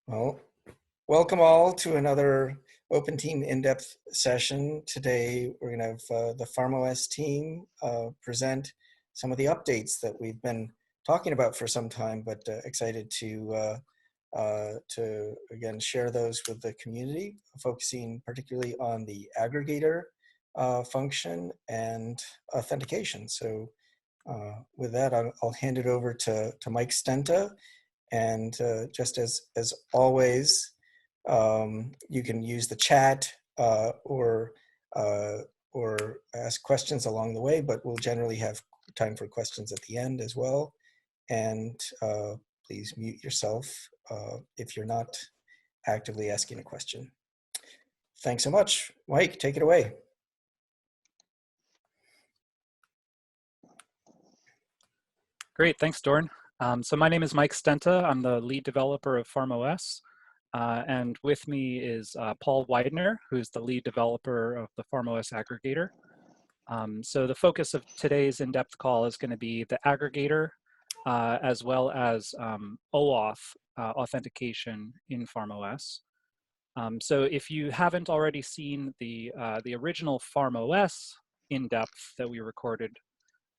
Well, welcome all to another Open Team in-depth session. Today, we're going to have the FarmOS team present some of the updates that we've been talking about for some time, but excited to again share those with the community, focusing particularly on the aggregator function and authentication. So with that, I'll hand it over to Mike Stenta. And just as always, you can use the chat or ask questions along the way, but we'll generally have time for questions at the end as well. And please mute yourself if you're not actively asking a question. Thanks so much. Mike, take it away. Great, thanks, Dorn. So my name is Mike Stenta. I'm the lead developer of FarmOS. And with me is Paul Widener, who's the lead developer of the FarmOS Aggregator. So the focus of today's in-depth call is going to be the aggregator, as well as OAuth authentication in FarmOS. So if you haven't already seen the original FarmOS in-depth that we recorded,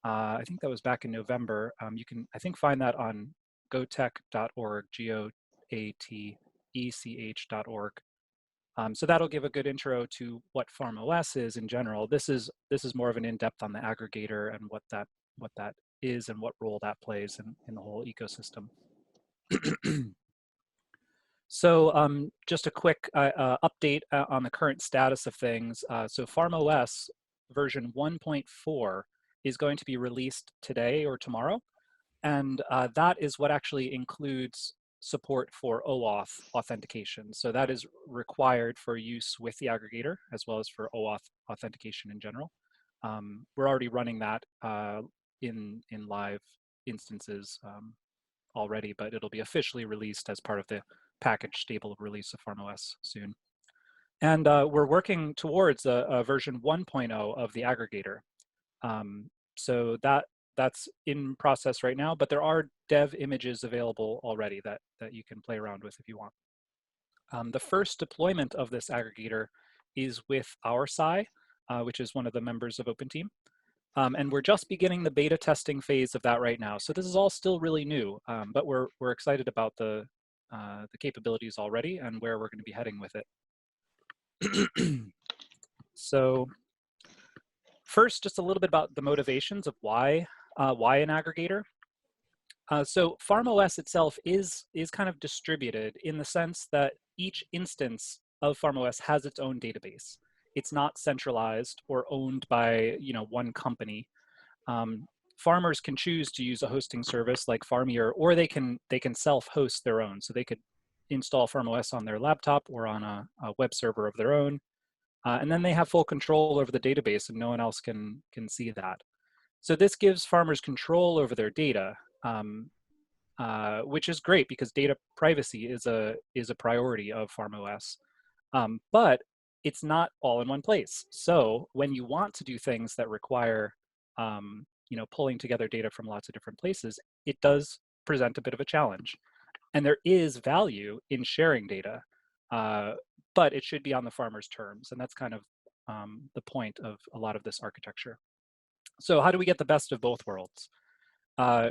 I think that was back in November. You can, I think, find that on gotech.org, GOATECH.org. So that'll give a good intro to what FarmOS is in general. This is more of an in-depth on the aggregator and what that is and what role that plays in the whole ecosystem. So just a quick update on the current status of things. So FarmOS version 1.4 is going to be released today or tomorrow. And that is what actually includes support for OAuth authentication. So that is required for use with the aggregator, as well as for OAuth authentication in general. We're already running that in live instances already, but it'll be officially released as part of the package stable release of FarmOS soon. And we're working towards a version 1.0 of the aggregator. So that's in process right now, but there are dev images available already that you can play around with if you want. The first deployment of this aggregator is with our SI, which is one of the members of OpenTeam. And we're just beginning the beta testing phase of that right now. So this is all still really new, but we're excited about the capabilities already and where we're going to be heading with it. So first, just a little bit about the motivations of why an aggregator. So FarmOS itself is kind of distributed in the sense that each instance of FarmOS has its own database. It's not centralized or owned by one company. Farmers can choose to use a hosting service like Farmier, or they can self-host their own. So they could install FarmOS on their laptop or on a web server of their own. And then they have full control over the database, and no one else can see that. So this gives farmers control over their data, which is great because data privacy is a priority of FarmOS. But it's not all in one place. So when you want to do things that require pulling together data from lots of different places, it does present a bit of a challenge. And there is value in sharing data, but it should be on the farmer's terms. And that's kind of the point of a lot of this architecture. So how do we get the best of both worlds?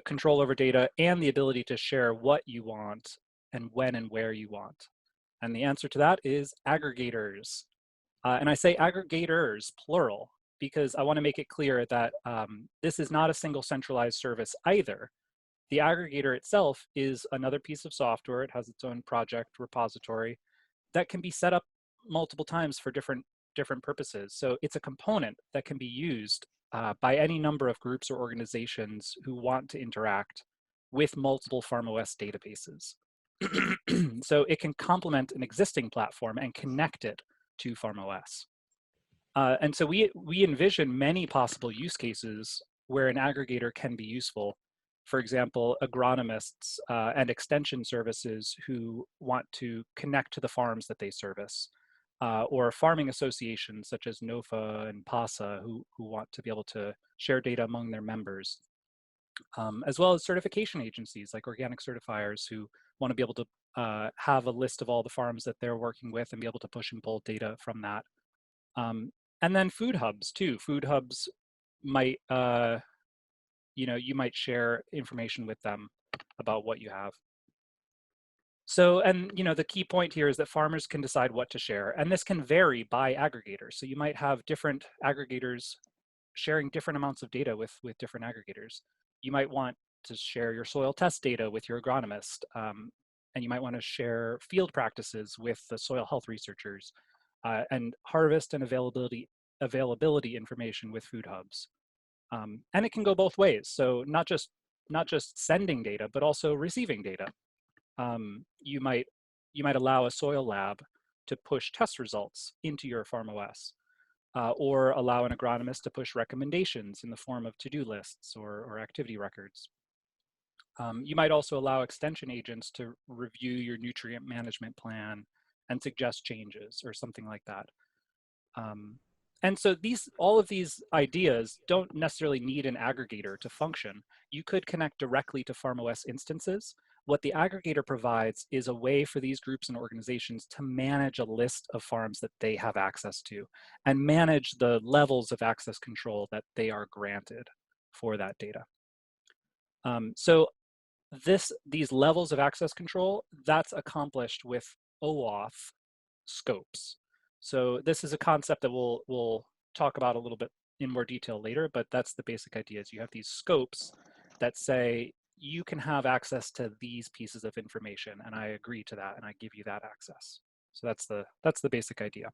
Control over data and the ability to share what you want and when and where you want. And the answer to that is aggregators. And I say aggregators, plural, because I want to make it clear that this is not a single centralized service either. The aggregator itself is another piece of software. It has its own project repository that can be set up multiple times for different purposes. So it's a component that can be used by any number of groups or organizations who want to interact with multiple FarmOS databases. So it can complement an existing platform and connect it to FarmOS. And so we envision many possible use cases where an aggregator can be useful. For example, agronomists and extension services who want to connect to the farms that they service, or farming associations such as NOFA and PASA who want to be able to share data among their members, as well as certification agencies like organic certifiers who want to be able to have a list of all the farms that they're working with and be able to push and pull data from that. And then food hubs too. Food hubs might, you might share information with them about what you have. So, and the key point here is that farmers can decide what to share, and this can vary by aggregator. So you might have different aggregators sharing different amounts of data with different aggregators. You might want to share your soil test data with your agronomist, and you might want to share field practices with the soil health researchers, and harvest and availability information with food hubs. And it can go both ways. So not just sending data, but also receiving data. You might allow a soil lab to push test results into your FarmOS, or allow an agronomist to push recommendations in the form of to-do lists or activity records. You might also allow extension agents to review your nutrient management plan and suggest changes or something like that. And so all of these ideas don't necessarily need an aggregator to function. You could connect directly to FarmOS instances. What the aggregator provides is a way for these groups and organizations to manage a list of farms that they have access to and manage the levels of access control that they are granted for that data. So these levels of access control, that's accomplished with OAuth scopes. So this is a concept that we'll talk about a little bit in more detail later, but that's the basic idea. Is you have these scopes that say you can have access to these pieces of information, and I agree to that, and I give you that access. So that's the basic idea.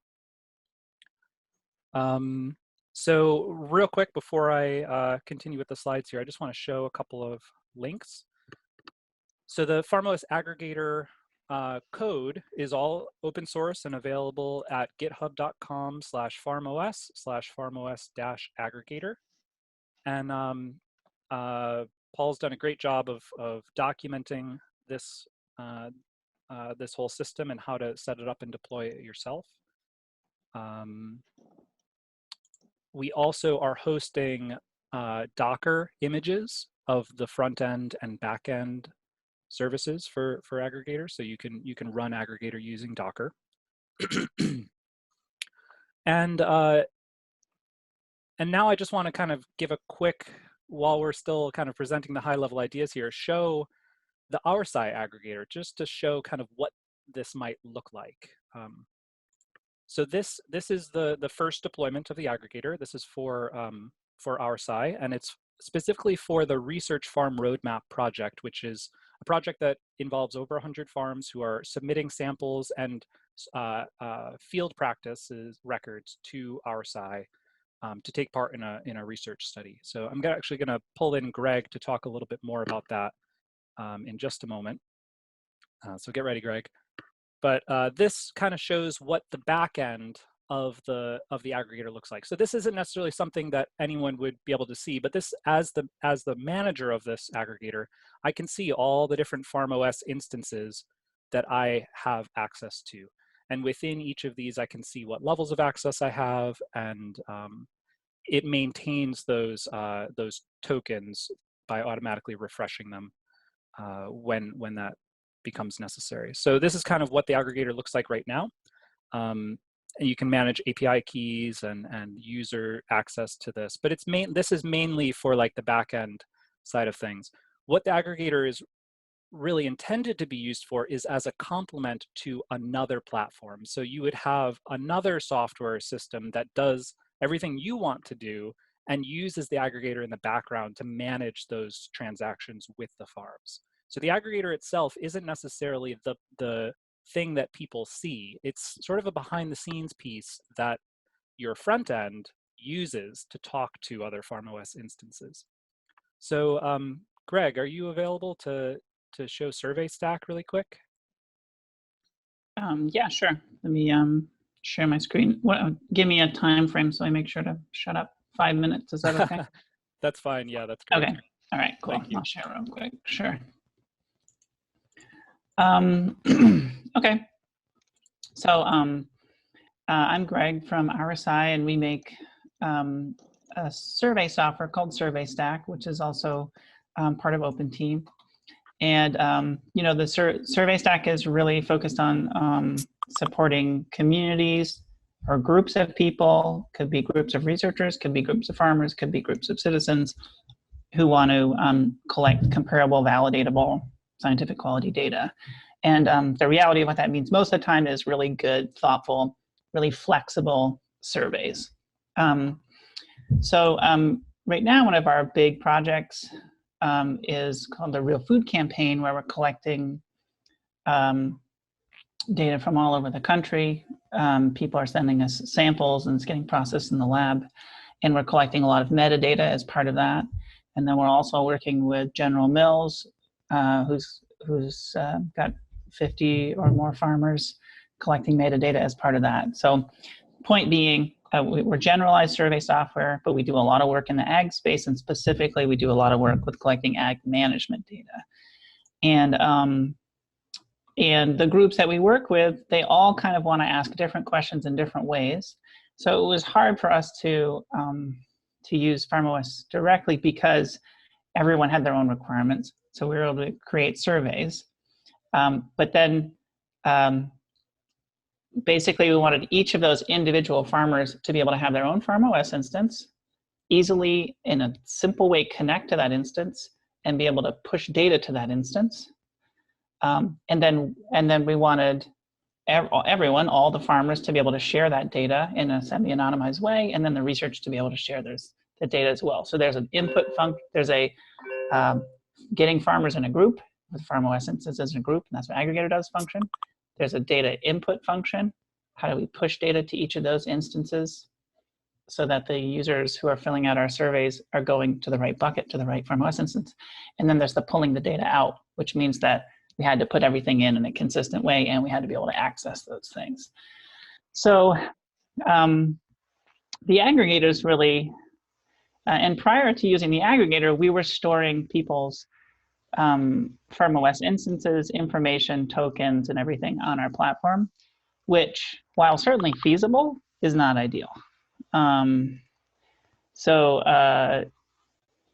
So real quick before I continue with the slides here, I just want to show a couple of links. So the FarmOS aggregator code is all open source and available at github.com/farmos/farmos-aggregator. And Paul's done a great job of documenting this this whole system and how to set it up and deploy it yourself. We also are hosting Docker images of the front end and back end services for Aggregator, so you can run Aggregator using Docker. And now I just want to kind of give a quick, while we're still kind of presenting the high level ideas here, show the OurSci aggregator just to show kind of what this might look like. So this is the first deployment of the aggregator. This is for OurSci, and it's specifically for the Research Farm Roadmap project, which is a project that involves over 100 farms who are submitting samples and field practices records to OurSci to take part in a research study. So I'm actually going to pull in Greg to talk a little bit more about that in just a moment. So get ready, Greg. But this kind of shows what the back end of the aggregator looks like. So this isn't necessarily something that anyone would be able to see, but this, as the manager of this aggregator, I can see all the different FarmOS instances that I have access to. And within each of these, I can see what levels of access I have, and it maintains those tokens by automatically refreshing them when that becomes necessary. So this is kind of what the aggregator looks like right now. And you can manage API keys and user access to this, but this is mainly for like the back end side of things. What the aggregator is really intended to be used for is as a complement to another platform. So you would have another software system that does everything you want to do and uses the aggregator in the background to manage those transactions with the farms. So the aggregator itself isn't necessarily the thing that people see. It's sort of a behind the scenes piece that your front end uses to talk to other FarmOS instances. So Greg, are you available to show Surveystack really quick? Yeah, sure. Let me share my screen. Give me a time frame so I make sure to shut up. 5 minutes, is that okay? That's fine, yeah, that's great. Okay, all right, cool. Thank you. I'll share real quick, sure. Okay, so I'm Greg from OurSci, and we make a survey software called Surveystack, which is also part of Open Team. And the Surveystack is really focused on supporting communities or groups of people. Could be groups of researchers, could be groups of farmers, could be groups of citizens who want to collect comparable, validatable, scientific quality data. And the reality of what that means most of the time is really good, thoughtful, really flexible surveys. Right now, one of our big projects is called the Real Food Campaign, where we're collecting data from all over the country. People are sending us samples and it's getting processed in the lab. And we're collecting a lot of metadata as part of that. And then we're also working with General Mills, who's got 50 or more farmers collecting metadata as part of that. So point being, we're generalized survey software, but we do a lot of work in the ag space, and specifically we do a lot of work with collecting ag management data. And the groups that we work with, they all kind of want to ask different questions in different ways. So it was hard for us to use FarmOS directly because everyone had their own requirements. So we were able to create surveys. But then basically we wanted each of those individual farmers to be able to have their own FarmOS instance, easily in a simple way connect to that instance and be able to push data to that instance. And then we wanted everyone, all the farmers, to be able to share that data in a semi-anonymized way, and then the research to be able to share the data as well. So there's an input function, there's a getting farmers in a group with FarmOS instances in a group, and that's what Aggregator does function. There's a data input function. How do we push data to each of those instances so that the users who are filling out our surveys are going to the right bucket, to the right FarmOS instance? And then there's the pulling the data out, which means that we had to put everything in a consistent way, and we had to be able to access those things. So the aggregators really, and prior to using the aggregator, we were storing people's FarmOS instances, information, tokens, and everything on our platform, which, while certainly feasible, is not ideal.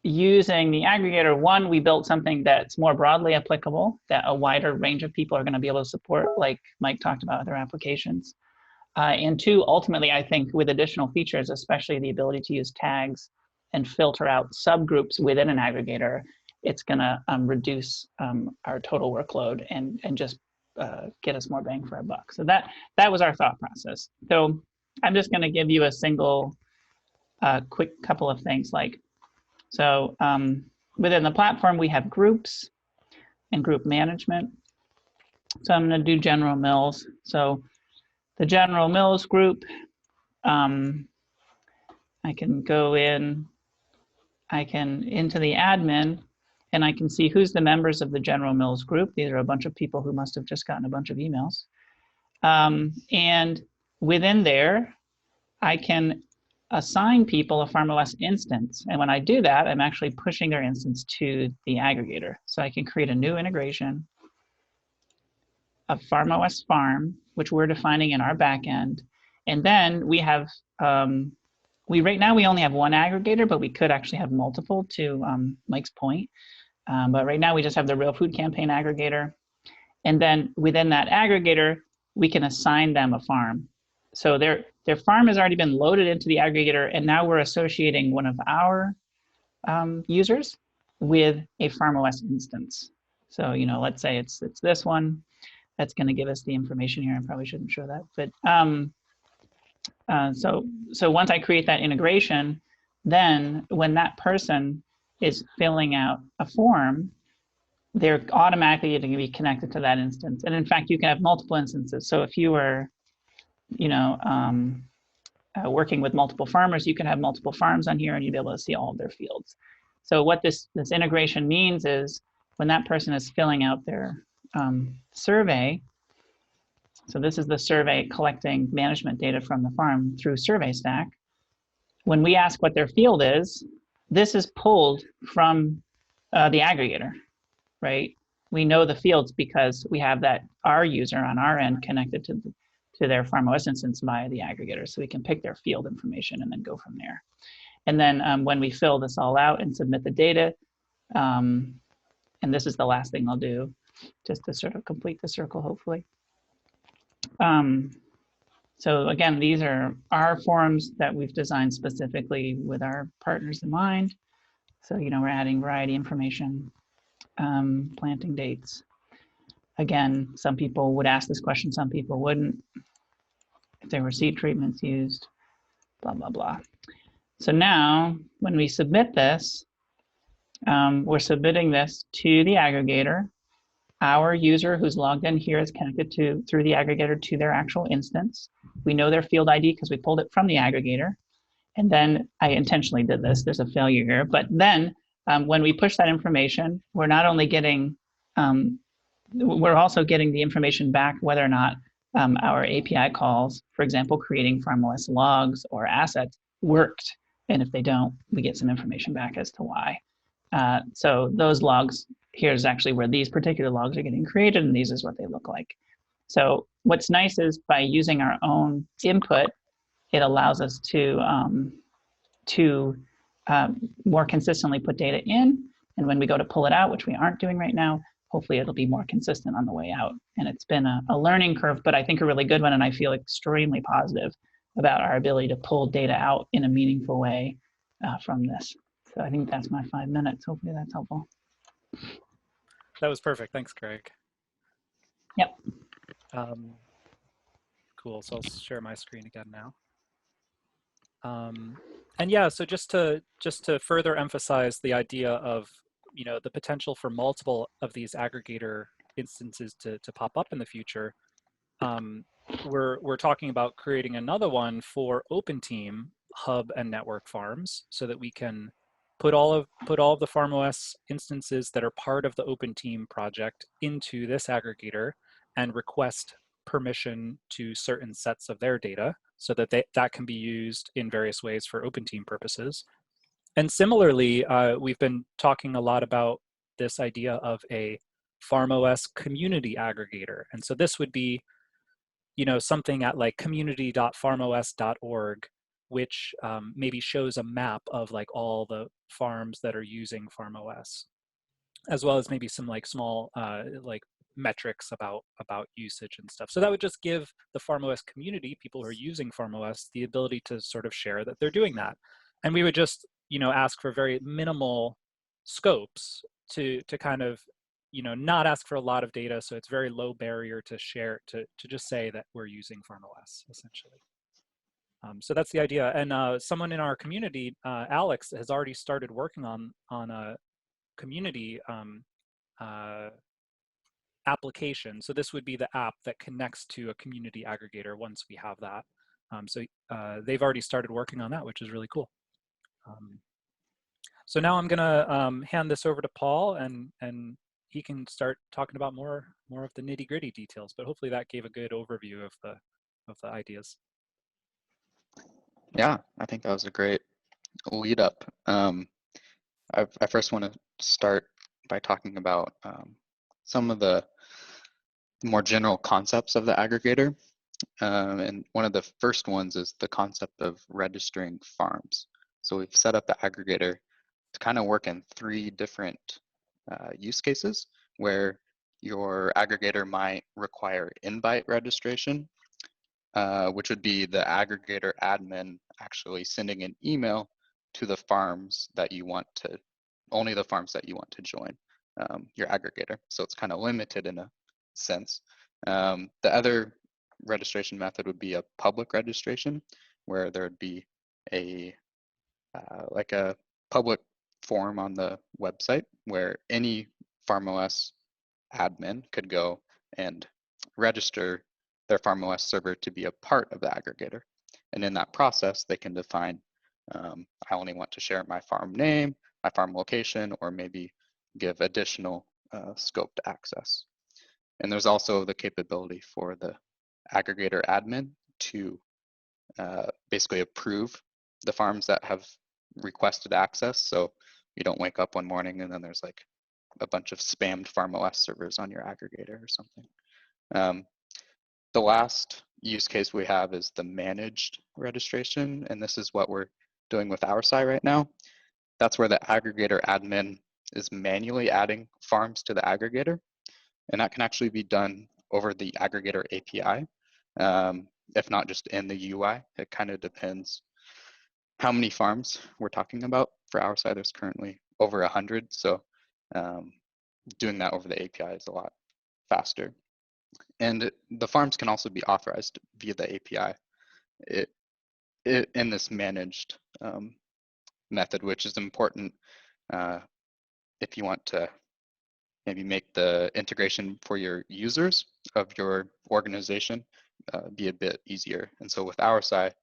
Using the aggregator, one, we built something that's more broadly applicable, that a wider range of people are going to be able to support, like Mike talked about, their applications. And two, ultimately, I think with additional features, especially the ability to use tags and filter out subgroups within an aggregator, it's going to reduce our total workload and just get us more bang for our buck. So that was our thought process. So I'm just going to give you a single quick couple of things. So within the platform, we have groups and group management. So I'm going to do General Mills. So the General Mills group, I can go into the admin, and I can see who's the members of the General Mills group. These are a bunch of people who must have just gotten a bunch of emails. And within there, I can assign people a FarmOS instance. And when I do that, I'm actually pushing their instance to the aggregator. So I can create a new integration of FarmOS Farm, which we're defining in our backend. And then we have, right now we only have one aggregator, but we could actually have multiple, to Mike's point. But right now we just have the Real Food Campaign aggregator. And then within that aggregator, we can assign them a farm. So their farm has already been loaded into the aggregator, and now we're associating one of our users with a FarmOS instance. So let's say it's this one. That's going to give us the information here. I probably shouldn't show that, but so once I create that integration, then when that person is filling out a form, they're automatically going to be connected to that instance. And in fact, you can have multiple instances. So if you were, working with multiple farmers, you can have multiple farms on here, and you'd be able to see all of their fields. So what this integration means is when that person is filling out their survey, so this is the survey collecting management data from the farm through Surveystack. When we ask what their field is, this is pulled from the aggregator, right? We know the fields because we have our user on our end connected to their FarmOS instance via the aggregator. So we can pick their field information and then go from there. And then when we fill this all out and submit the data, and this is the last thing I'll do, just to sort of complete the circle, hopefully. So again, these are our forms that we've designed specifically with our partners in mind. So, we're adding variety information, planting dates. Again, some people would ask this question, some people wouldn't. If there were seed treatments used, blah, blah, blah. So now when we submit this, we're submitting this to the aggregator. Our user who's logged in here is connected through the aggregator to their actual instance. We know their field ID because we pulled it from the aggregator. And then I intentionally did this. There's a failure here. But then when we push that information, we're not only getting, we're also getting the information back whether or not our API calls, for example, creating FarmOS logs or assets, worked. And if they don't, we get some information back as to why. So those logs, here's actually where these particular logs are getting created, and these is what they look like. So what's nice is by using our own input, it allows us to more consistently put data in. And when we go to pull it out, which we aren't doing right now, hopefully it'll be more consistent on the way out. And it's been a learning curve, but I think a really good one. And I feel extremely positive about our ability to pull data out in a meaningful way from this. So I think that's my 5 minutes. Hopefully that's helpful. That was perfect. Thanks, Greg. Yep. Cool. So I'll share my screen again now. And yeah, so just to further emphasize the idea of the potential for multiple of these aggregator instances to pop up in the future, we're talking about creating another one for OpenTeam hub and network farms, so that we can put all of the FarmOS instances that are part of the OpenTeam project into this aggregator and request permission to certain sets of their data, so that that can be used in various ways for OpenTeam purposes. And similarly, we've been talking a lot about this idea of a FarmOS community aggregator. And so this would be, something at like community.farmos.org, which maybe shows a map of like all the farms that are using FarmOS, as well as maybe some like small like metrics about usage and stuff. So that would just give the FarmOS community, people who are using FarmOS, the ability to sort of share that they're doing that. And we would just, ask for very minimal scopes to kind of, not ask for a lot of data. So it's very low barrier to share, to just say that we're using FarmOS essentially. So that's the idea. And someone in our community, Alex, has already started working on a community application. So this would be the app that connects to a community aggregator once we have that. So they've already started working on that, which is really cool. So now I'm gonna hand this over to Paul, and he can start talking about more of the nitty-gritty details. But hopefully that gave a good overview of the ideas. Yeah, I think that was a great lead up. I first want to start by talking about some of the more general concepts of the aggregator. And one of the first ones is the concept of registering farms. So we've set up the aggregator to kind of work in 3 different use cases where your aggregator might require invite registration, which would be the aggregator admin actually sending an email to the farms that you want to, only the farms that you want to join your aggregator. So it's kind of limited in a sense. The other registration method would be a public registration, where there would be a like a public form on the website where any FarmOS admin could go and register their FarmOS server to be a part of the aggregator. And in that process, they can define, I only want to share my farm name, my farm location, or maybe give additional scoped access. And there's also the capability for the aggregator admin to basically approve the farms that have requested access. So you don't wake up one morning and then there's like a bunch of spammed FarmOS servers on your aggregator or something. The last use case we have is the managed registration, and this is what we're doing with our site right now. That's where the aggregator admin is manually adding farms to the aggregator, and that can actually be done over the aggregator API, if not just in the UI. It kind of depends how many farms we're talking about. For our side, there's currently over 100, so doing that over the API is a lot faster. And the farms can also be authorized via the API in this managed method, which is important if you want to maybe make the integration for your users of your organization be a bit easier. And so with our side,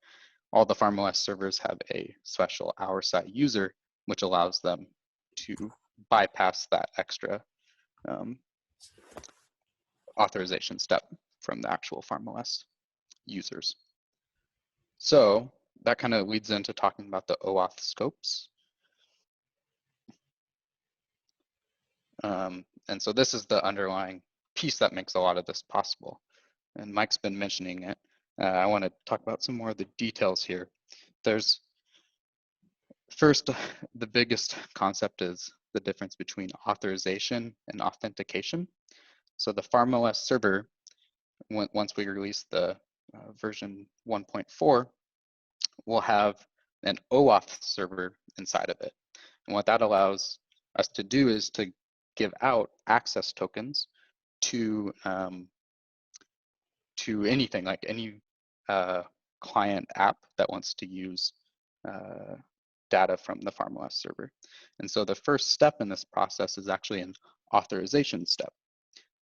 all the FarmOS servers have a special our side user, which allows them to bypass that extra authorization step from the actual FarmOS users. So that kind of leads into talking about the OAuth scopes. And so this is the underlying piece that makes a lot of this possible. And Mike's been mentioning it. I want to talk about some more of the details here. There's first, the biggest concept is the difference between authorization and authentication. So the FarmOS server, once we release the version 1.4, will have an OAuth server inside of it. And what that allows us to do is to give out access tokens to anything, like any client app that wants to use data from the FarmOS server. And so the first step in this process is actually an authorization step.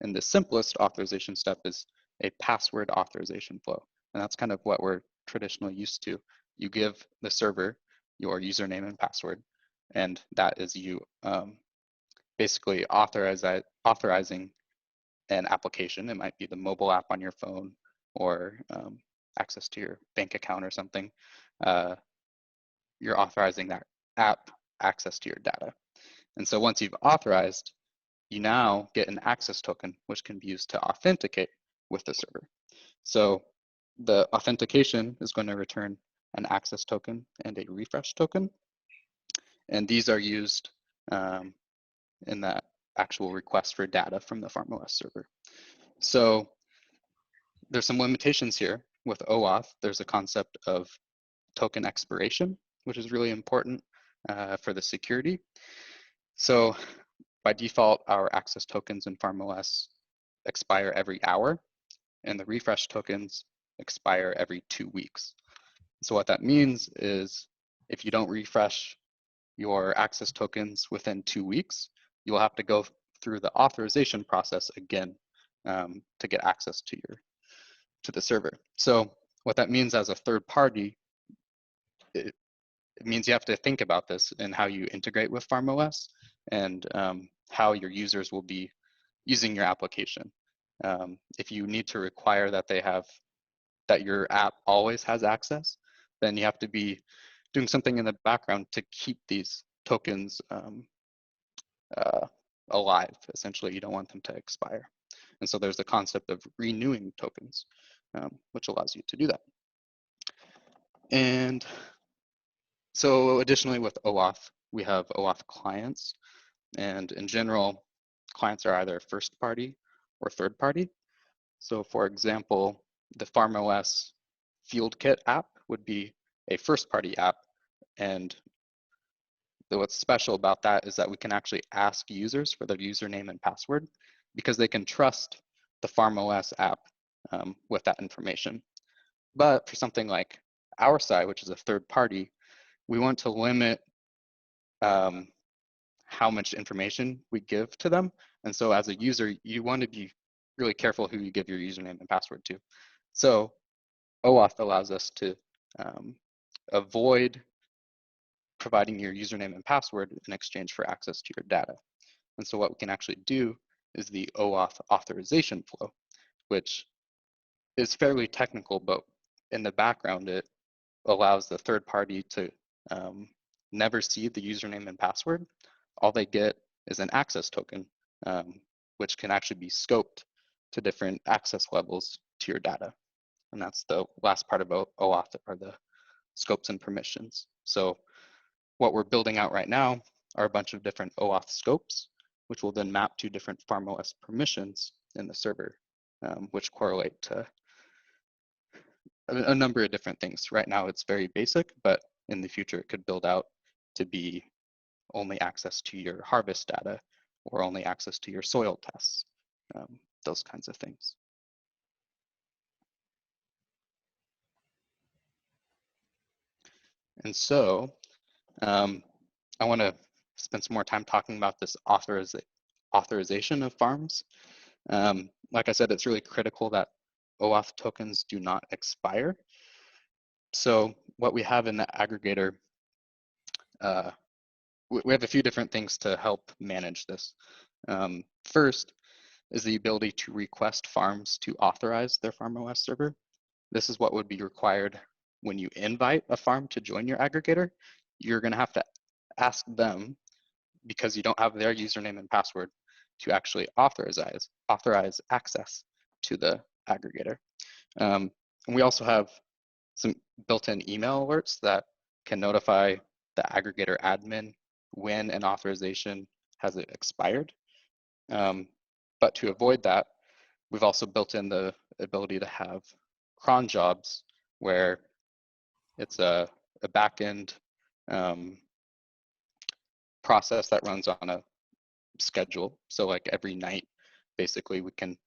And the simplest authorization step is a password authorization flow. And that's kind of what we're traditionally used to. You give the server your username and password, and that is you basically authorizing an application. It might be the mobile app on your phone or access to your bank account or something. You're authorizing that app access to your data. And so once you've authorized, you now get an access token, which can be used to authenticate with the server. So the authentication is going to return an access token and a refresh token. And these are used in that actual request for data from the FarmOS server. So there's some limitations here with OAuth. There's a concept of token expiration, which is really important for the security. So by default, our access tokens in FarmOS expire every hour, and the refresh tokens expire every 2 weeks. So what that means is if you don't refresh your access tokens within 2 weeks, you'll have to go through the authorization process again to get access to the server. So what that means as a third party, it means you have to think about this and how you integrate with FarmOS and how your users will be using your application. If you need to require that your app always has access, then you have to be doing something in the background to keep these tokens alive. Essentially, you don't want them to expire. And so there's the concept of renewing tokens, which allows you to do that. And so additionally with OAuth, we have OAuth clients. And in general, clients are either first party or third party. So for example, the FarmOS Field Kit app would be a first party app. And what's special about that is that we can actually ask users for their username and password because they can trust the FarmOS app with that information. But for something like our side, which is a third party, we want to limit how much information we give to them. And so as a user, you want to be really careful who you give your username and password to. So OAuth allows us to avoid providing your username and password in exchange for access to your data. And so what we can actually do is the OAuth authorization flow, which is fairly technical, but in the background, it allows the third party to never see the username and password. All they get is an access token, which can actually be scoped to different access levels to your data. And that's the last part about OAuth, are the scopes and permissions. So what we're building out right now are a bunch of different OAuth scopes, which will then map to different FarmOS permissions in the server, which correlate to a number of different things. Right now it's very basic, but in the future it could build out to be only access to your harvest data or only access to your soil tests, those kinds of things. And so I want to spend some more time talking about this authorization of farms. Like I said, it's really critical that OAuth tokens do not expire. So what we have in the aggregator, we have a few different things to help manage this. First is the ability to request farms to authorize their FarmOS server. This is what would be required when you invite a farm to join your aggregator. You're going to have to ask them, because you don't have their username and password, to actually authorize access to the aggregator. And we also have some built-in email alerts that can notify the aggregator admin when an authorization has expired. But to avoid that, we've also built in the ability to have cron jobs, where it's a backend process that runs on a schedule. So like every night, basically, we can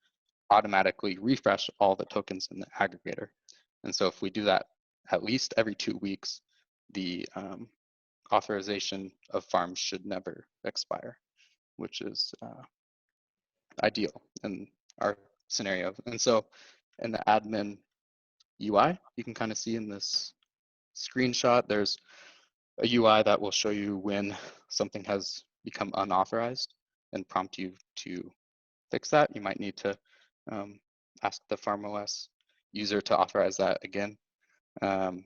automatically refresh all the tokens in the aggregator. And so if we do that at least every 2 weeks, the authorization of farms should never expire, which is ideal in our scenario. And so in the admin UI, you can kind of see in this screenshot, there's a UI that will show you when something has become unauthorized and prompt you to fix that. You might need to ask the FarmOS user to authorize that again. And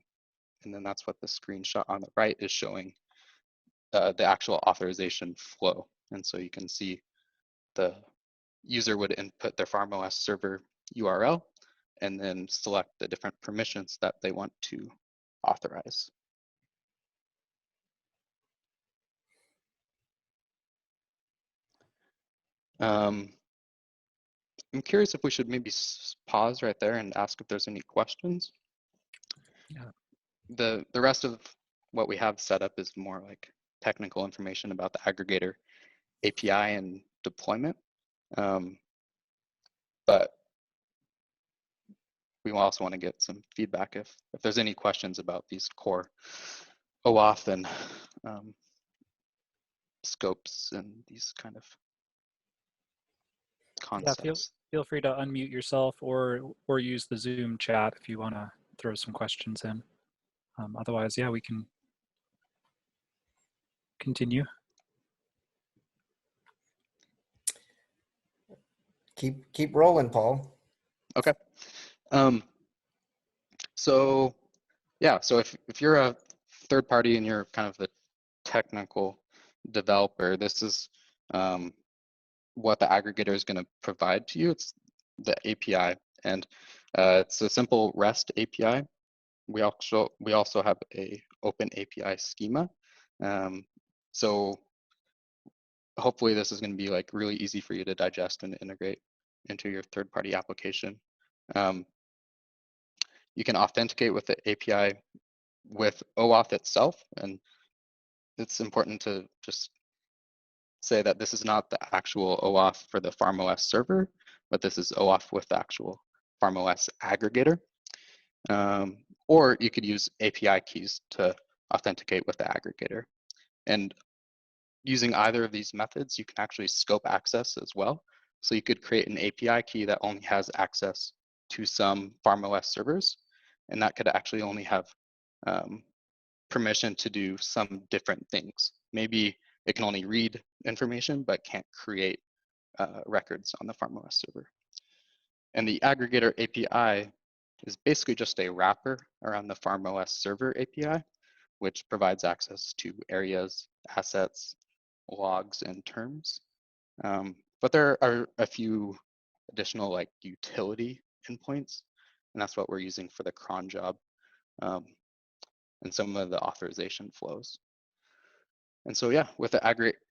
then that's what the screenshot on the right is showing, the actual authorization flow. And so you can see the user would input their FarmOS server URL and then select the different permissions that they want to authorize. I'm curious if we should maybe pause right there and ask if there's any questions. Yeah. The rest of what we have set up is more like technical information about the aggregator API and deployment. But we also want to get some feedback if there's any questions about these core OAuth and scopes and these kind of concepts. Yeah, feel free to unmute yourself or use the Zoom chat if you want to throw some questions in. Otherwise, yeah, we can continue. Keep rolling, Paul. Okay. So yeah, so if you're a third party and you're kind of the technical developer, this is what the aggregator is going to provide to you. It's the API, and it's a simple REST API. We also have a open API schema. So hopefully this is going to be like really easy for you to digest and integrate into your third-party application. You can authenticate with the API with OAuth itself, and it's important to just say that this is not the actual OAuth for the FarmOS server, but this is OAuth with the actual FarmOS aggregator. Or you could use API keys to authenticate with the aggregator. And using either of these methods, you can actually scope access as well. So you could create an API key that only has access to some FarmOS servers, and that could actually only have permission to do some different things. Maybe it can only read information, but can't create records on the FarmOS server. And the aggregator API is basically just a wrapper around the FarmOS server API, which provides access to areas, assets, logs, and terms. But there are a few additional like utility endpoints, and that's what we're using for the cron job and some of the authorization flows. And so yeah, with the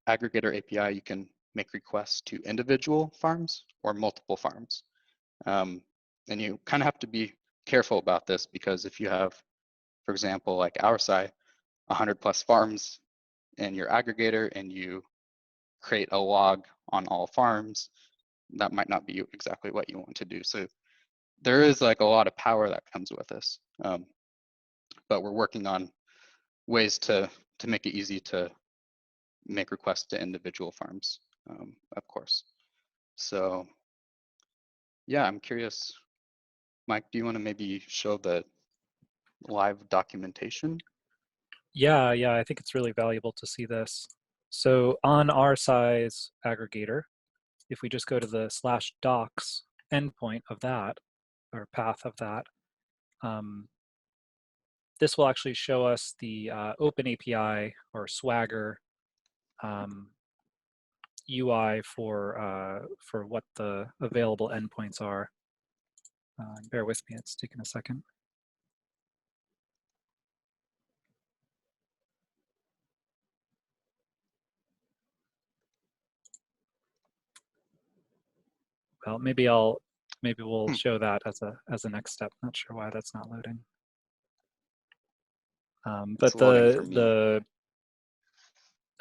Aggregator API, you can make requests to individual farms or multiple farms. And you kind of have to be careful about this, because if you have, for example, like our site, 100+ farms in your aggregator, and you create a log on all farms, that might not be exactly what you want to do. So there is like a lot of power that comes with this, but we're working on ways to make it easy to make requests to individual farms, of course. So yeah, I'm curious, Mike, do you want to maybe show the live documentation? Yeah, I think it's really valuable to see this. So on our size aggregator, if we just go to the /docs endpoint of that, or path of that, this will actually show us the Open API or Swagger UI for what the available endpoints are. Bear with me, it's taking a second. Well, maybe we'll show that as a next step. Not sure why that's not loading. But oh,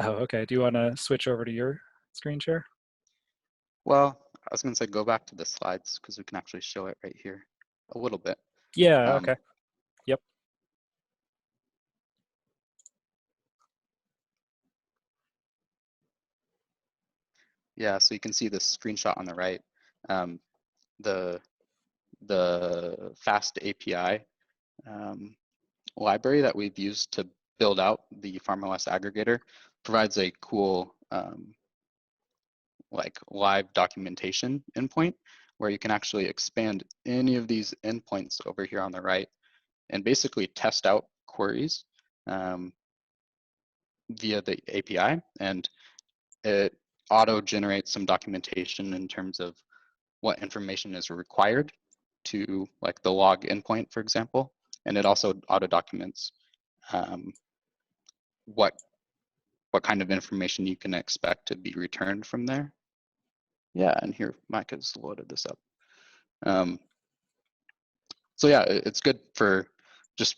okay. Do you want to switch over to your screen share? Well, I was going to say go back to the slides, because we can actually show it right here a little bit. Yeah. Okay. Yep. Yeah. So you can see the screenshot on the right. The FAST API library that we've used to build out the FarmOS aggregator provides a cool like live documentation endpoint, where you can actually expand any of these endpoints over here on the right and basically test out queries via the API, and it auto generates some documentation in terms of what information is required to, like, the log endpoint, for example, and it also auto documents what kind of information you can expect to be returned from there. Yeah, and here Mike has loaded this up. So yeah, it's good for just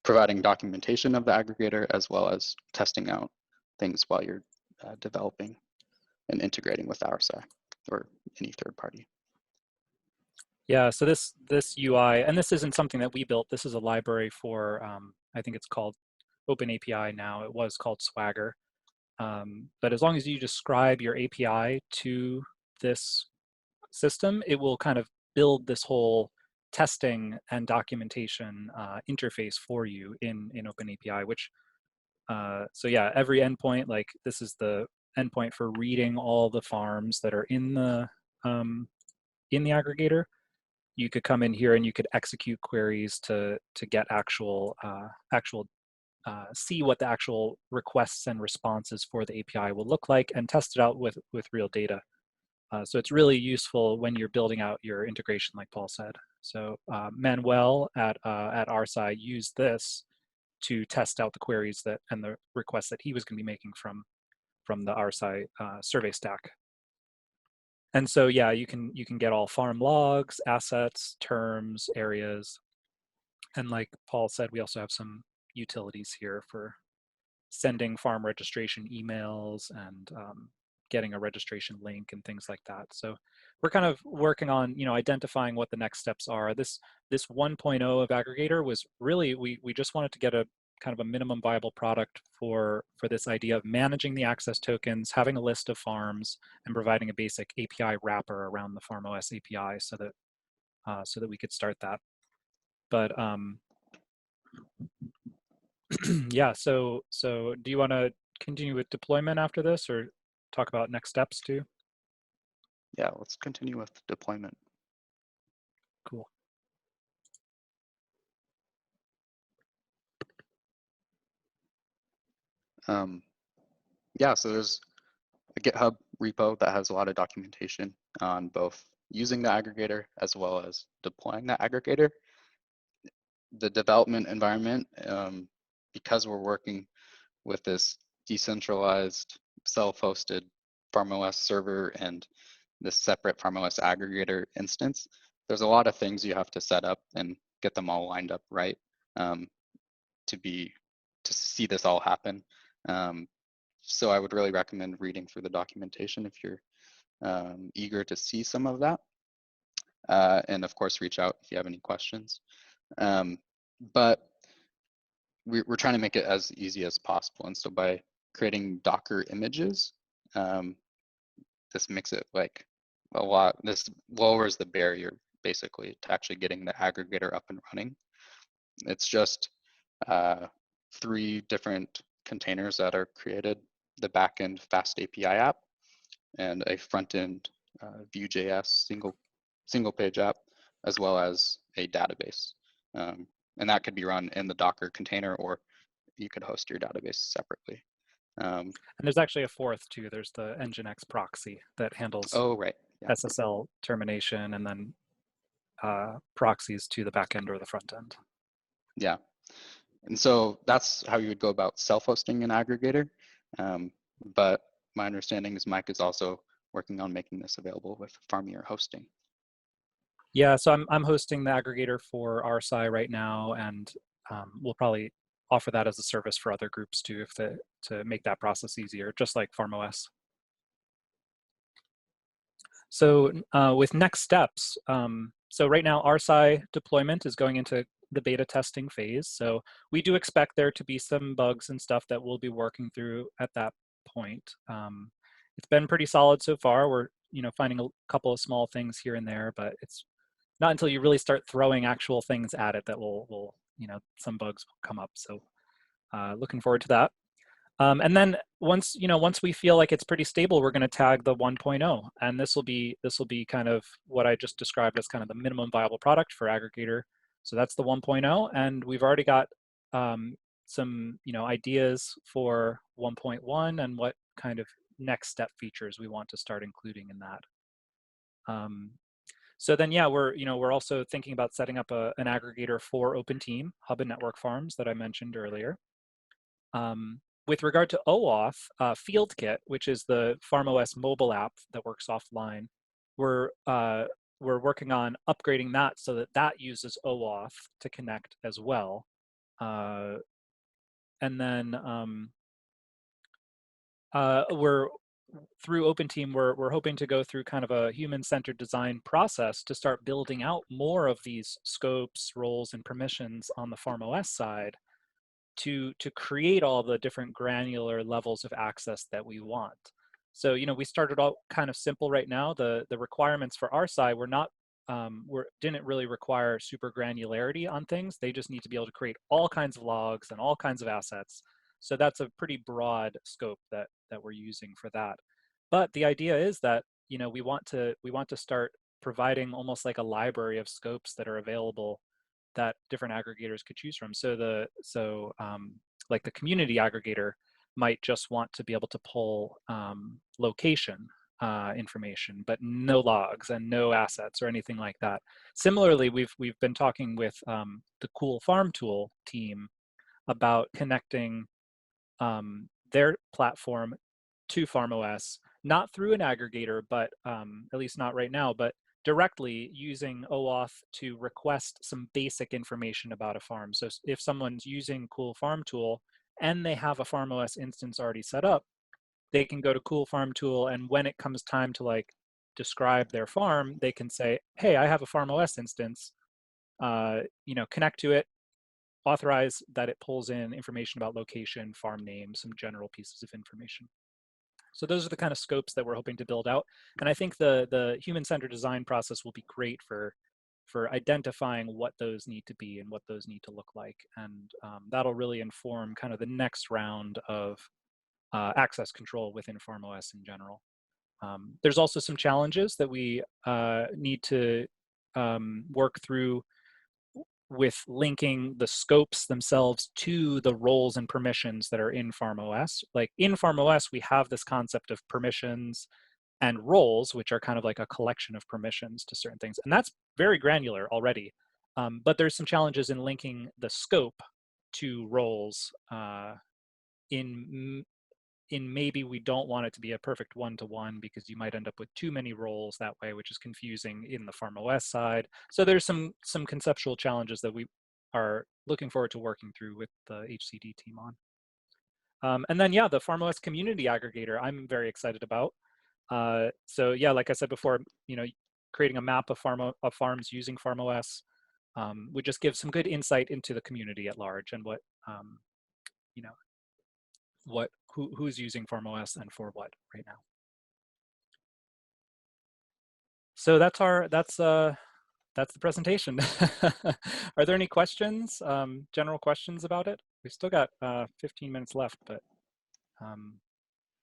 providing documentation of the aggregator, as well as testing out things while you're developing and integrating with our side or any third party. Yeah, so this UI, and this isn't something that we built. This is a library for, I think it's called Open API now. It was called Swagger. But as long as you describe your API to this system, it will kind of build this whole testing and documentation interface for you in Open API, which, so yeah, every endpoint, like this is the endpoint for reading all the farms that are in the aggregator. You could come in here and you could execute queries to get actual see what the actual requests and responses for the API will look like, and test it out with real data. So it's really useful when you're building out your integration, like Paul said. So Manuel at our side used this to test out the queries that and the requests that he was going to be making from the RSI Surveystack. And so yeah, you can get all farm logs, assets, terms, areas, and like Paul said, we also have some utilities here for sending farm registration emails and getting a registration link and things like that. So we're kind of working on, identifying what the next steps are. This 1.0 of Aggregator was really, we just wanted to get a kind of a minimum viable product for this idea of managing the access tokens, having a list of farms, and providing a basic API wrapper around the FarmOS API so that we could start that. But yeah, so do you want to continue with deployment after this, or talk about next steps too? Yeah, let's continue with deployment. Cool. Yeah, so there's a GitHub repo that has a lot of documentation on both using the aggregator as well as deploying the aggregator. The development environment, because we're working with this decentralized, self-hosted FarmOS server and this separate FarmOS aggregator instance, there's a lot of things you have to set up and get them all lined up right to see this all happen. So I would really recommend reading through the documentation if you're eager to see some of that. And of course, reach out if you have any questions. But we're trying to make it as easy as possible. And so by creating Docker images, this makes it like a lot, this lowers the barrier basically to actually getting the aggregator up and running. It's just 3 different containers that are created, the backend Fast API app and a front-end Vue.js single page app, as well as a database. And that could be run in the Docker container, or you could host your database separately. And there's actually a fourth too. There's the Nginx proxy that handles right. Yeah. SSL termination and then proxies to the back end or the front end. Yeah. And so that's how you would go about self-hosting an aggregator. But my understanding is Mike is also working on making this available with Farmier hosting. Yeah, so I'm hosting the aggregator for RSI right now, and we'll probably offer that as a service for other groups too, to make that process easier, just like FarmOS. So with next steps, so right now RSI deployment is going into the beta testing phase. So we do expect there to be some bugs and stuff that we'll be working through at that point. It's been pretty solid so far. We're finding a couple of small things here and there, but it's not until you really start throwing actual things at it that will some bugs will come up. So looking forward to that. And then once we feel like it's pretty stable, we're going to tag the 1.0, and this will be kind of what I just described as kind of the minimum viable product for Aggregator. So that's the 1.0, and we've already got some ideas for 1.1 and what kind of next step features we want to start including in that. So then, yeah, we're also thinking about setting up an aggregator for OpenTeam, Hub and Network Farms that I mentioned earlier. With regard to OAuth, FieldKit, which is the FarmOS mobile app that works offline, we're working on upgrading that so that uses OAuth to connect as well. And then through OpenTeam, we're hoping to go through kind of a human-centered design process to start building out more of these scopes, roles, and permissions on the FarmOS side to create all the different granular levels of access that we want. So we started out kind of simple right now. The requirements for our side were not didn't really require super granularity on things. They just need to be able to create all kinds of logs and all kinds of assets. So that's a pretty broad scope that we're using for that. But the idea is that we want to start providing almost like a library of scopes that are available that different aggregators could choose from. So like the community aggregator might just want to be able to pull location information, but no logs and no assets or anything like that. Similarly, we've been talking with the Cool Farm Tool team about connecting their platform to FarmOS, not through an aggregator, but at least not right now, but directly using OAuth to request some basic information about a farm. So if someone's using Cool Farm Tool and they have a FarmOS instance already set up, they can go to Cool Farm Tool, and when it comes time to like describe their farm, they can say, hey, I have a FarmOS instance, connect to it, authorize that it pulls in information about location, farm name, some general pieces of information. So those are the kind of scopes that we're hoping to build out. And I think the human-centered design process will be great for identifying what those need to be and what those need to look like. And that'll really inform kind of the next round of access control within FarmOS in general. There's also some challenges that we need to work through with linking the scopes themselves to the roles and permissions that are in FarmOS. Like in FarmOS, we have this concept of permissions and roles, which are kind of like a collection of permissions to certain things. And that's very granular already. But there's some challenges in linking the scope to roles in maybe we don't want it to be a perfect one-to-one because you might end up with too many roles that way, which is confusing in the FarmOS side. So there's some conceptual challenges that we are looking forward to working through with the HCD team on. And then, yeah, the FarmOS community aggregator, I'm very excited about. So yeah, like I said before, creating a map of farms using FarmOS would just give some good insight into the community at large and what, who's using FarmOS and for what right now. So that's the presentation. Are there any questions, general questions about it? We've still got 15 minutes left, but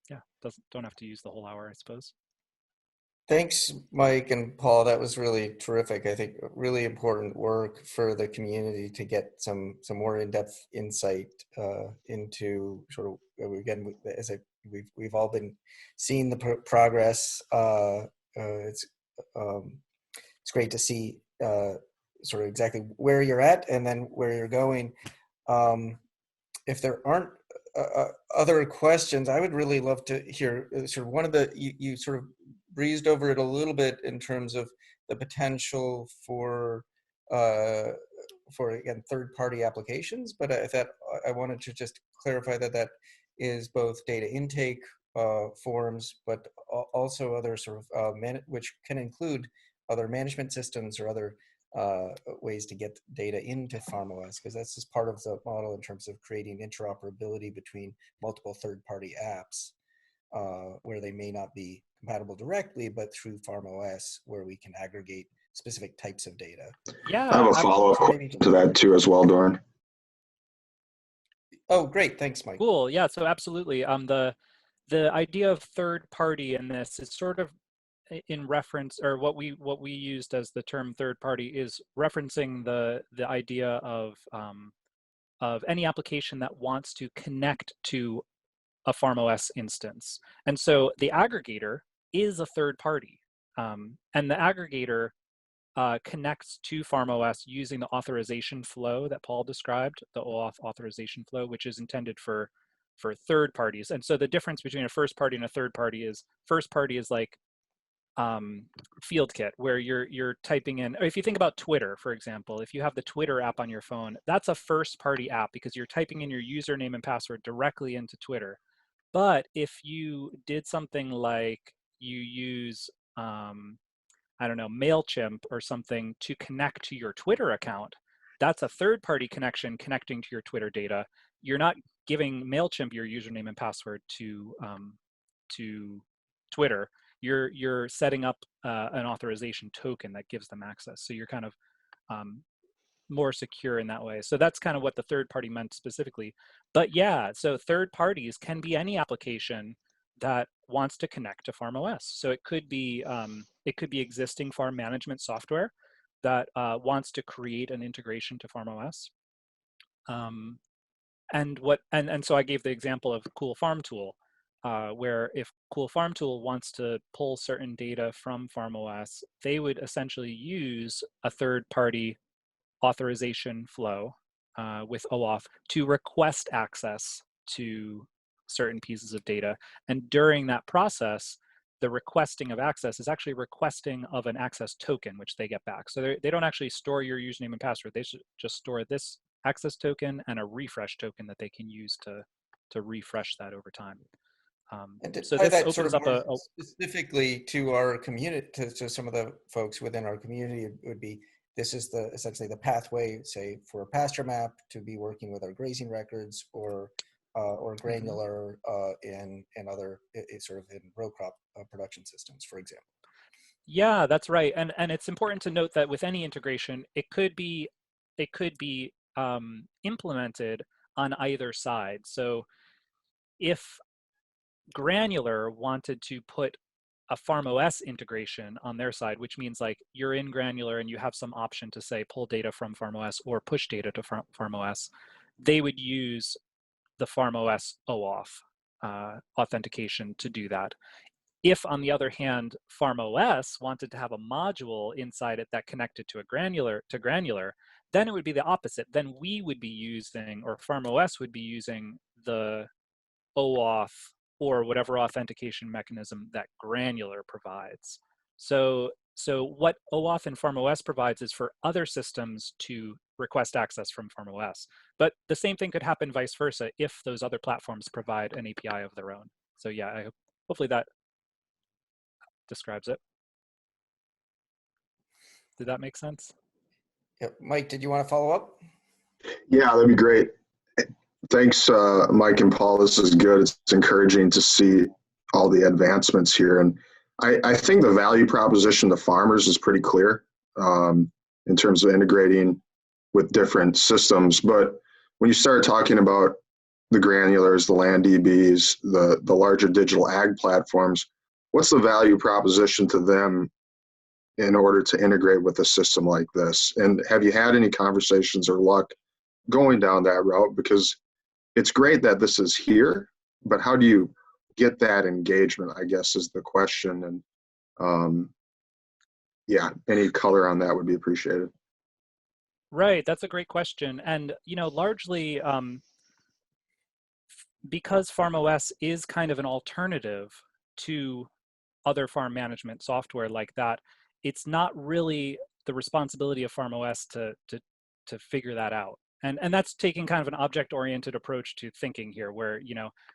yeah, don't have to use the whole hour, I suppose. Thanks, Mike and Paul. That was really terrific. I think really important work for the community to get some more in-depth insight into sort of, again, as we've all been seeing the progress. It's great to see sort of exactly where you're at and then where you're going. If there aren't other questions, I would really love to hear sort of one of the, you sort of breezed over it a little bit in terms of the potential for again, third-party applications, but I wanted to just clarify that is both data intake forms, but also other sort of which can include other management systems or other ways to get data into FarmOS, because that's just part of the model in terms of creating interoperability between multiple third-party apps where they may not be compatible directly, but through FarmOS where we can aggregate specific types of data. Yeah, I have a follow-up to that too as well, Doran. Oh, great. Thanks, Mike. Cool. Yeah, so absolutely. The idea of third party in this is sort of in reference, or what we used as the term third party is referencing the idea of any application that wants to connect to a FarmOS instance. And so the aggregator is a third party. And the aggregator connects to FarmOS using the authorization flow that Paul described, the OAuth authorization flow, which is intended for third parties. And so the difference between a first party and a third party is like field kit, where you're typing in, or if you think about Twitter, for example, if you have the Twitter app on your phone, that's a first party app because you're typing in your username and password directly into Twitter. But if you did something like you use, I don't know, MailChimp or something to connect to your Twitter account, that's a third party connection connecting to your Twitter data. You're not giving MailChimp your username and password to Twitter. You're setting up an authorization token that gives them access. So you're kind of more secure in that way. So that's kind of what the third party meant specifically. But yeah, so third parties can be any application that wants to connect to FarmOS. So it could be existing farm management software that wants to create an integration to FarmOS. And so I gave the example of Cool Farm Tool, where if Cool Farm Tool wants to pull certain data from FarmOS, they would essentially use a third-party authorization flow with OAuth to request access to certain pieces of data. And during that process, the requesting of access is actually requesting of an access token, which they get back. So they don't actually store your username and password. They should just store this access token and a refresh token that they can use to refresh that over time. And to So tie this that opens sort of up more specifically to our community, to some of the folks within our community, it would be, this is essentially the pathway, say, for a pasture map to be working with our grazing records or granular in other sort of in row crop production systems, for example. Yeah, that's right. And it's important to note that with any integration, it could be implemented on either side. So if Granular wanted to put a FarmOS integration on their side, which means like you're in Granular and you have some option to say pull data from FarmOS or push data to FarmOS, they would use the FarmOS OAuth authentication to do that. If, on the other hand, FarmOS wanted to have a module inside it that connected to Granular, then it would be the opposite. Then we would be using, or FarmOS would be using the OAuth or whatever authentication mechanism that Granular provides. So what OAuth and FarmOS provides is for other systems to request access from FarmOS. But the same thing could happen vice versa if those other platforms provide an API of their own. So yeah, hopefully that describes it. Did that make sense? Yeah. Mike, did you want to follow up? Yeah, that'd be great. Thanks, Mike and Paul. This is good. It's encouraging to see all the advancements here. And I think the value proposition to farmers is pretty clear in terms of integrating with different systems. But when you start talking about the granulars, the land DBs, the larger digital ag platforms, what's the value proposition to them in order to integrate with a system like this? And have you had any conversations or luck going down that route? Because it's great that this is here, but how do you get that engagement, I guess, is the question. And yeah, any color on that would be appreciated. Right, that's a great question. And, largely because FarmOS is kind of an alternative to other farm management software like that, it's not really the responsibility of FarmOS to figure that out. And that's taking kind of an object-oriented approach to thinking here, where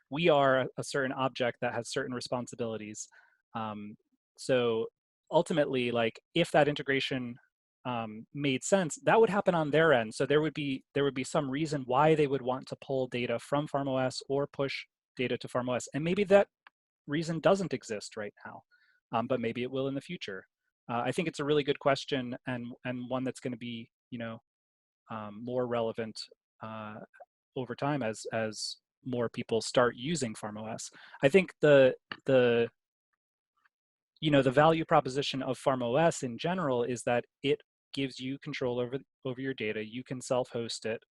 we are a certain object that has certain responsibilities. So ultimately, like if that integration made sense, that would happen on their end. So there would be some reason why they would want to pull data from FarmOS or push data to FarmOS, and maybe that reason doesn't exist right now, but maybe it will in the future. I think it's a really good question, and one that's going to be more relevant over time as more people start using FarmOS. I think the value proposition of FarmOS in general is that it gives you control over your data. You can self-host it,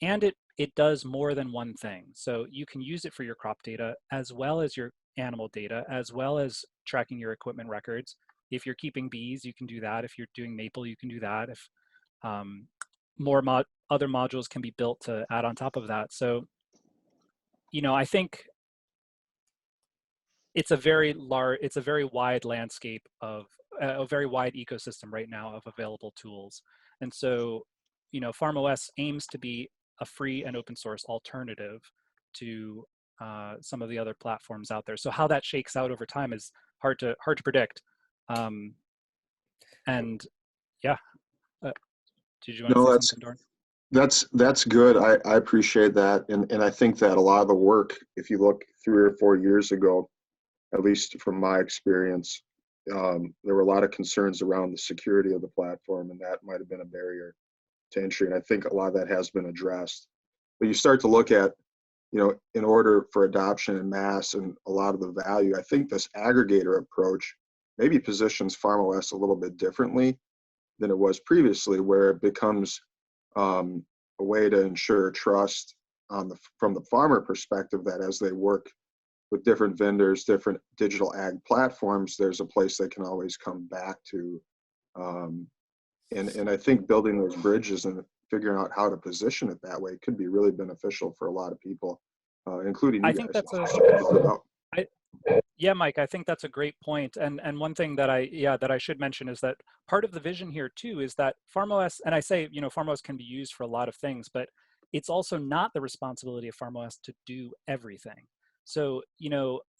and it does more than one thing. So you can use it for your crop data as well as your animal data, as well as tracking your equipment records. If you're keeping bees, you can do that. If you're doing maple, you can do that. If other modules can be built to add on top of that. So, I think it's a very wide landscape of a very wide ecosystem right now of available tools. And so, FarmOS aims to be a free and open source alternative to some of the other platforms out there. So how that shakes out over time is hard to predict. And yeah, did you want to say something, Dorn? That's good. I appreciate that. And I think that a lot of the work, if you look 3 or 4 years ago, at least from my experience, there were a lot of concerns around the security of the platform, and that might have been a barrier to entry. And I think a lot of that has been addressed. But you start to look at, in order for adoption in mass and a lot of the value, I think this aggregator approach maybe positions FarmOS a little bit differently than it was previously, where it becomes a way to ensure trust from the farmer perspective, that as they work with different vendors, different digital ag platforms, there's a place they can always come back to. And I think building those bridges and figuring out how to position it that way could be really beneficial for a lot of people, including you guys. Think yeah, Mike, I think that's a great point. And one thing that I should mention is that part of the vision here too is that FarmOS, and I say, FarmOS can be used for a lot of things, but it's also not the responsibility of FarmOS to do everything. So,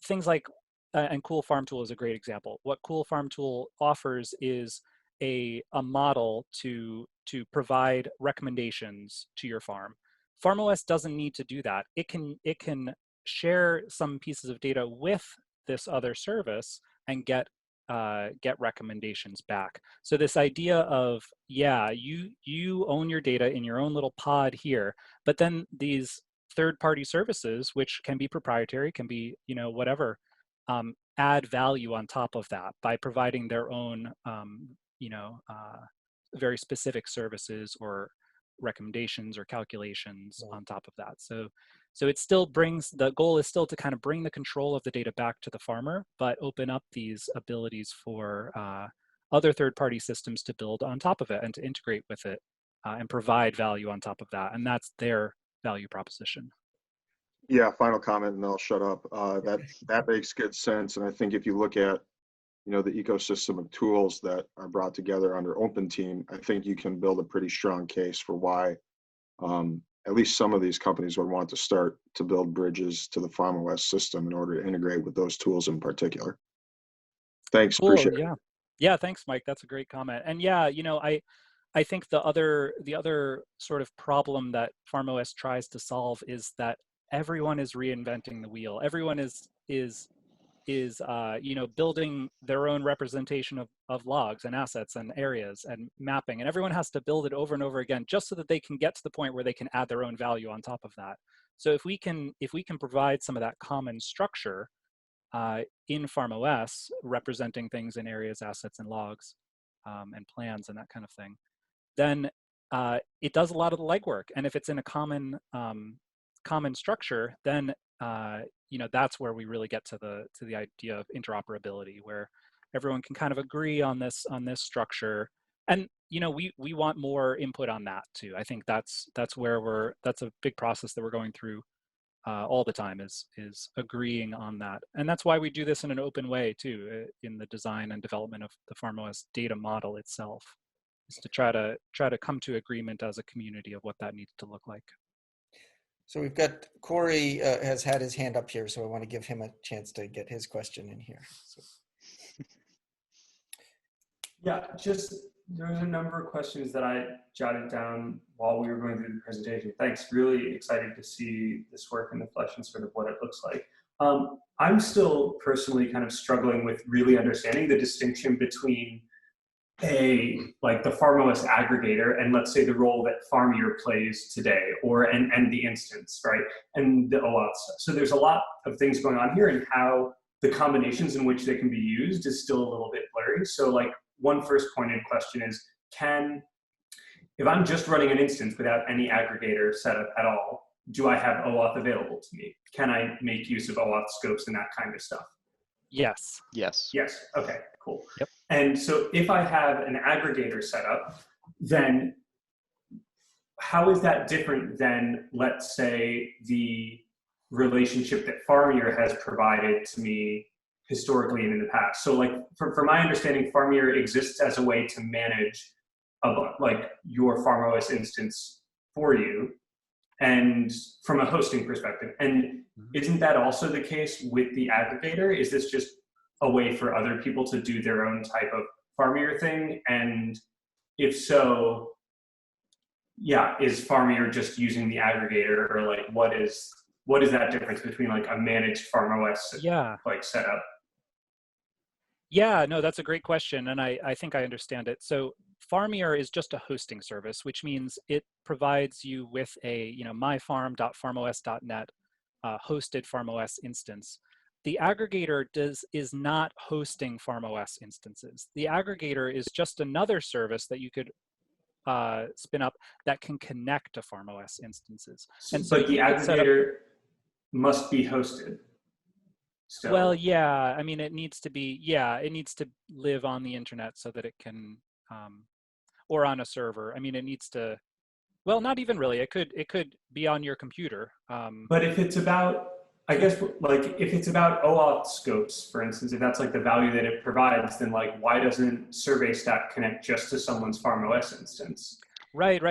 things like, and Cool Farm Tool is a great example. What Cool Farm Tool offers is a model to provide recommendations to your farm. FarmOS doesn't need to do that. It can share some pieces of data with this other service and get recommendations back. So this idea of, yeah, you own your data in your own little pod here, but then these third-party services, which can be proprietary, can be whatever, add value on top of that by providing their own very specific services or recommendations or calculations on top of that. So it still brings, the goal is still to kind of bring the control of the data back to the farmer, but open up these abilities for other third-party systems to build on top of it and to integrate with it and provide value on top of that. And that's their value proposition. Yeah, final comment, and then I'll shut up. That makes good sense, and I think if you look at the ecosystem of tools that are brought together under Open Team, I think you can build a pretty strong case for why at least some of these companies would want to start to build bridges to the FarmOS system in order to integrate with those tools in particular. Thanks, Cool. appreciate it. Yeah. Yeah. Thanks, Mike. That's a great comment. And yeah, I think the other sort of problem that FarmOS tries to solve is that everyone is reinventing the wheel. Everyone is building their own representation of logs and assets and areas and mapping, and everyone has to build it over and over again just so that they can get to the point where they can add their own value on top of that. So if we can provide some of that common structure in FarmOS, representing things in areas, assets, and logs, and plans and that kind of thing, then it does a lot of the legwork. And if it's in a common structure, then that's where we really get to the idea of interoperability, where everyone can kind of agree on this structure. And we want more input on that too. I think that's a big process that we're going through all the time, is agreeing on that. And that's why we do this in an open way too, in the design and development of the FarmOS data model itself, is to try to come to agreement as a community of what that needs to look like. So we've got Corey has had his hand up here, so I want to give him a chance to get his question in here. So. Yeah, just there's a number of questions that I jotted down while we were going through the presentation. Thanks, really excited to see this work in the flesh and sort of what it looks like. I'm still personally kind of struggling with really understanding the distinction between like the FarmOS aggregator and, let's say, the role that FarmIR plays today, and the instance, right, and the OAuth stuff. So there's a lot of things going on here, and how the combinations in which they can be used is still a little bit blurry. So like one first pointed question is, if I'm just running an instance without any aggregator setup at all, do I have OAuth available to me? Can I make use of OAuth scopes and that kind of stuff? Yes. Yes. Yes. Okay, cool. Yep. And so if I have an aggregator set up, then how is that different than, let's say, the relationship that FarmIR has provided to me historically and in the past? So like, for my understanding, FarmIR exists as a way to manage like your FarmOS instance for you, and from a hosting perspective. And isn't that also the case with the aggregator? Is this just a way for other people to do their own type of FarmIR thing? And if so, yeah, is FarmIR just using the aggregator, or like what is that difference between like a managed FarmOS like setup? Yeah, no, that's a great question, and I think I understand it. So FarmIR is just a hosting service, which means it provides you with a myfarm.farmos.net hosted FarmOS instance. The aggregator is not hosting FarmOS instances. The aggregator is just another service that you could spin up that can connect to FarmOS instances. And so but the aggregator must be hosted still. Well, yeah, I mean, it needs to live on the internet so that it can, or on a server. I mean, it needs to, well, not even really. It could be on your computer. But if it's about, I guess, like if it's about OAuth scopes, for instance, if that's like the value that it provides, then like why doesn't Surveystack connect just to someone's FarmOS instance? Right,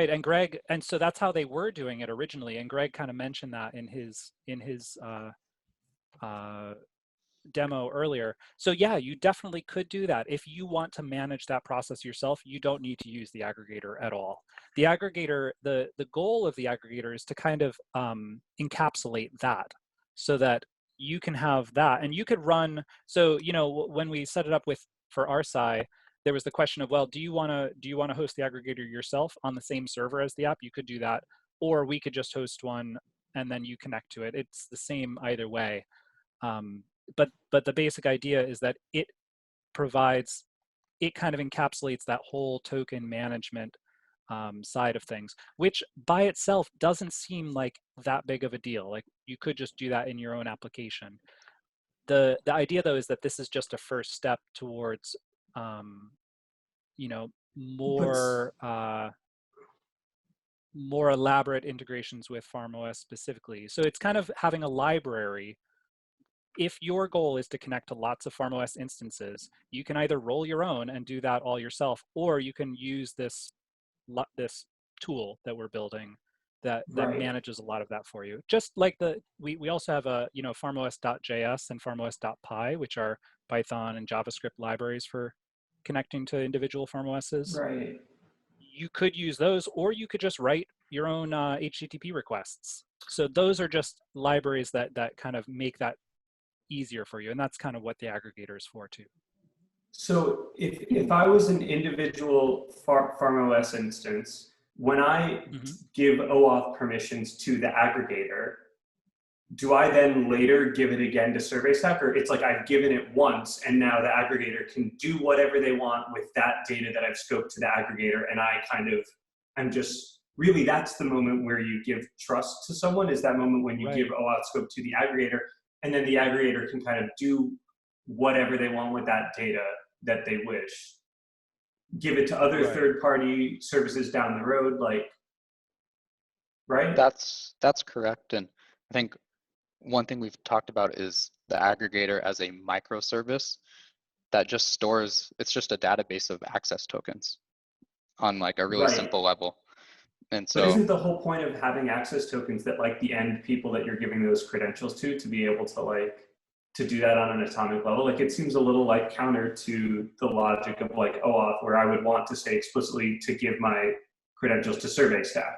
and so that's how they were doing it originally. And Greg kind of mentioned that in his demo earlier. So yeah, you definitely could do that. If you want to manage that process yourself, you don't need to use the aggregator at all. The aggregator, the goal of the aggregator is to kind of encapsulate that, so that you can have that, and you could run. So when we set it up for RSI, there was the question of, well, do you want to host the aggregator yourself on the same server as the app? You could do that, or we could just host one and then you connect to it. It's the same either way. But the basic idea is that it kind of encapsulates that whole token management side of things, which by itself doesn't seem like that big of a deal. Like you could just do that in your own application. The idea though is that this is just a first step towards more more elaborate integrations with FarmOS specifically. So it's kind of having a library. If your goal is to connect to lots of FarmOS instances, you can either roll your own and do that all yourself, or you can use this tool that we're building that manages a lot of that for you. Just like we also have a FarmOS.js and FarmOS.py, which are Python and JavaScript libraries for connecting to individual FarmOSs. Right. You could use those, or you could just write your own HTTP requests. So those are just libraries that kind of make that easier for you, and that's kind of what the aggregator is for too. So if I was an individual FarmOS instance, when I give OAuth permissions to the aggregator, do I then later give it again to Surveystack, or it's like I've given it once and now the aggregator can do whatever they want with that data that I've scoped to the aggregator, and I'm just, really that's the moment where you give trust to someone, is that moment when you give OAuth scope to the aggregator, and then the aggregator can kind of do whatever they want with that data that they wish. Give it to other third-party services down the road, like, right? That's correct. And I think one thing we've talked about is the aggregator as a microservice that just stores, it's just a database of access tokens on like a really simple level. And so, but isn't the whole point of having access tokens that like the end people that you're giving those credentials to be able to like, to do that on an atomic level? Like it seems a little like counter to the logic of like OAuth, where I would want to say explicitly to give my credentials to Surveystack.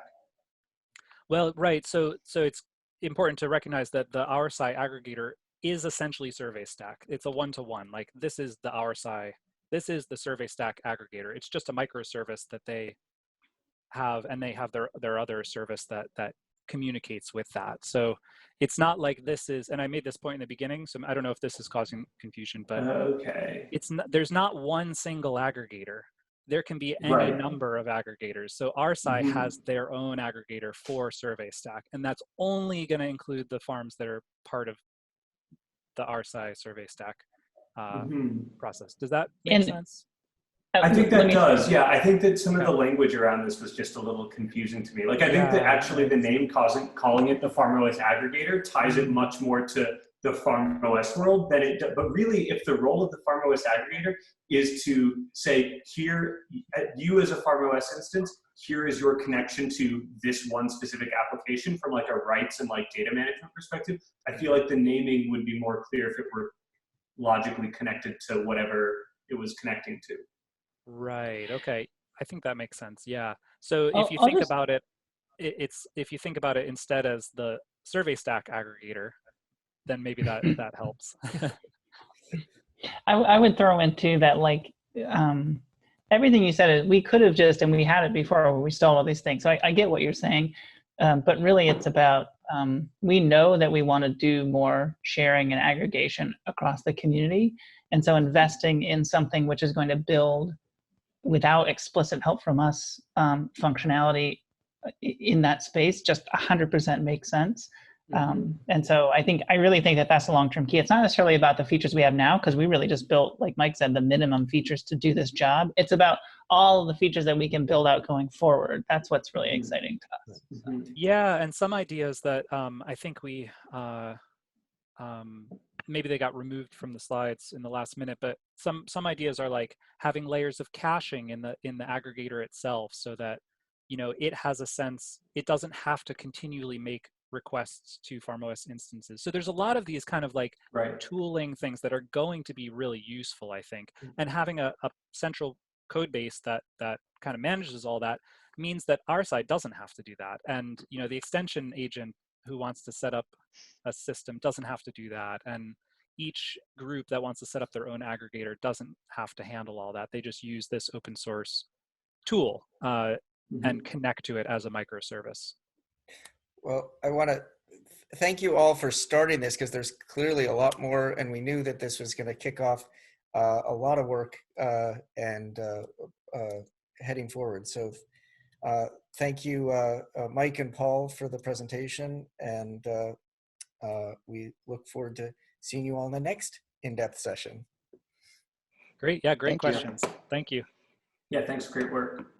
Well, right. So it's important to recognize that the RSI aggregator is essentially Surveystack. It's a one-to-one. Like this is the RSI, this is the Surveystack aggregator. It's just a microservice that they have, and they have their other service that communicates with that. So it's not like this is, and I made this point in the beginning, so I don't know if this is causing confusion, but it's not, there's not one single aggregator. There can be any number of aggregators. So RSI has their own aggregator for Surveystack, and that's only going to include the farms that are part of the RSI Surveystack process. Does that make sense? I think that does, yeah. I think that some of the language around this was just a little confusing to me. Like, I think that actually the name calling it the FarmOS aggregator ties it much more to the FarmOS world than it does. But really, if the role of the FarmOS aggregator is to say, here, you as a FarmOS instance, here is your connection to this one specific application from like a rights and like data management perspective, I feel like the naming would be more clear if it were logically connected to whatever it was connecting to. Right. Okay. I think that makes sense. Yeah. So if you think about it, if you think about it instead as the Surveystack aggregator, then maybe that helps. I would throw in too that like everything you said is, we could have just, and we had it before where we stole all these things. So I get what you're saying, but really it's about we know that we want to do more sharing and aggregation across the community, and so investing in something which is going to build without explicit help from us functionality in that space just 100% makes sense. And so I really think that that's the long-term key. It's not necessarily about the features we have now, because we really just built, like Mike said, the minimum features to do this job. It's about all of the features that we can build out going forward. That's what's really exciting to us. So. Yeah, and some ideas that I think we maybe they got removed from the slides in the last minute, but some ideas are like having layers of caching in the aggregator itself, so that it has a sense, it doesn't have to continually make requests to FarmOS instances. So there's a lot of these kind of like tooling things that are going to be really useful, I think. And having a central code base that kind of manages all that means that our side doesn't have to do that. And the extension agent who wants to set up a system doesn't have to do that. And each group that wants to set up their own aggregator doesn't have to handle all that. They just use this open source tool and connect to it as a microservice. Well, I want to thank you all for starting this, because there's clearly a lot more, and we knew that this was going to kick off a lot of work and heading forward. So thank you, Mike and Paul, for the presentation, and we look forward to seeing you all in the next in-depth session. Great. Yeah, great questions. Thank you. Yeah, thanks. Great work.